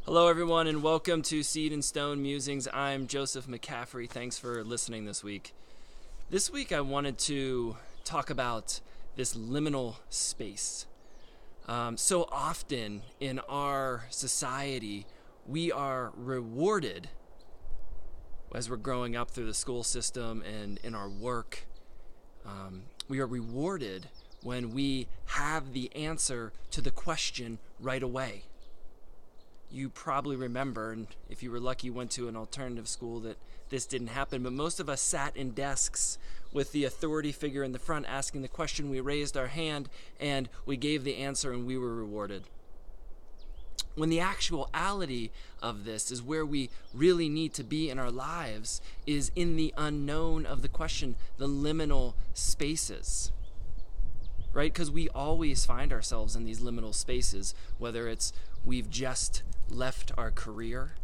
Hello, everyone, and welcome to Seed and Stone Musings. I'm Joseph McCaffrey. Thanks for listening this week. This week, I wanted to talk about this liminal space. So often in our society, we are rewarded as we're growing up through the school system and in our work. We are rewarded when we have the answer to the question right away. You probably remember, and if you were lucky, went to an alternative school, that this didn't happen, but most of us sat in desks with the authority figure in the front asking the question. We raised our hand and we gave the answer and we were rewarded. When the actuality of this is where we really need to be in our lives is in the unknown of the question, the liminal spaces. Right? Because we always find ourselves in these liminal spaces, whether it's we've just left our career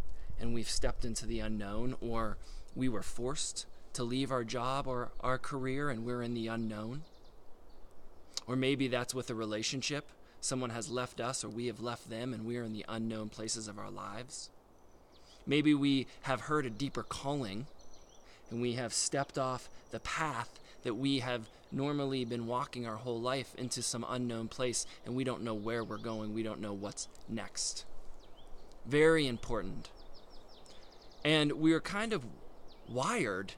and we've stepped into the unknown, or we were forced to leave our job or our career and we're in the unknown. Or maybe that's with a relationship. Someone has left us or we have left them and we're in the unknown places of our lives. Maybe we have heard a deeper calling and we have stepped off the path that we have normally been walking our whole life into some unknown place, and we don't know where we're going. We don't know what's next. Very important. And we are kind of wired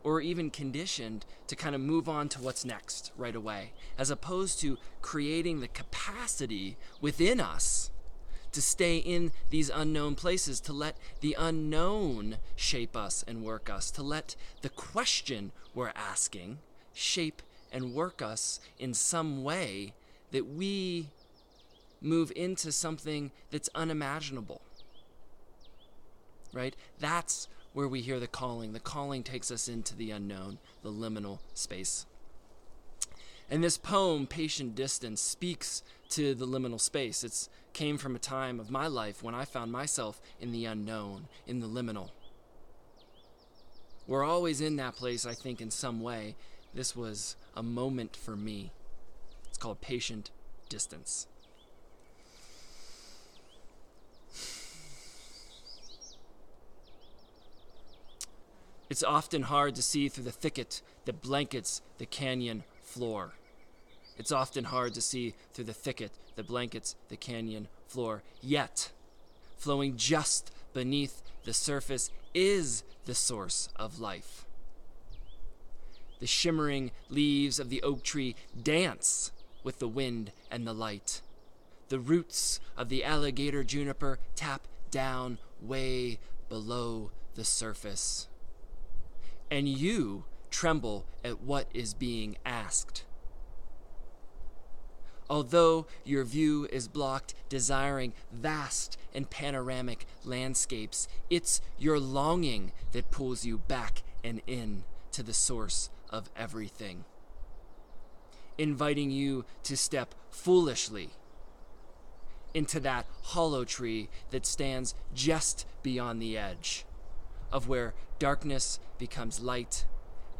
or even conditioned to kind of move on to what's next right away, as opposed to creating the capacity within us to stay in these unknown places, to let the unknown shape us and work us, to let the question we're asking shape and work us in some way that we move into something that's unimaginable. Right? That's where we hear the calling. The calling takes us into the unknown, the liminal space. And this poem, Patient Distance, speaks to the liminal space. It came from a time of my life when I found myself in the unknown, in the liminal. We're always in that place, I think, in some way. This was a moment for me. It's called Patient Distance. It's often hard to see through the thicket that blankets the canyon floor. It's often hard to see through the thicket that blankets the canyon floor. Yet, flowing just beneath the surface is the source of life. The shimmering leaves of the oak tree dance with the wind and the light. The roots of the alligator juniper tap down way below the surface. And you tremble at what is being asked. Although your view is blocked, desiring vast and panoramic landscapes, it's your longing that pulls you back and in to the source of everything, inviting you to step foolishly into that hollow tree that stands just beyond the edge of where darkness becomes light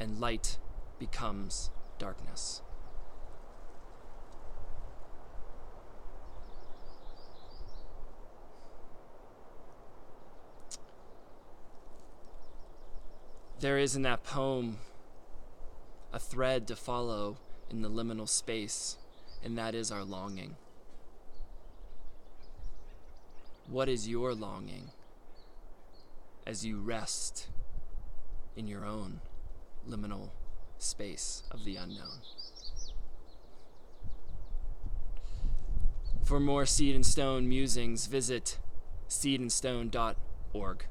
and light becomes darkness. There is in that poem a thread to follow in the liminal space, and that is our longing. What is your longing as you rest in your own liminal space of the unknown? For more Seed and Stone musings, visit seedandstone.org.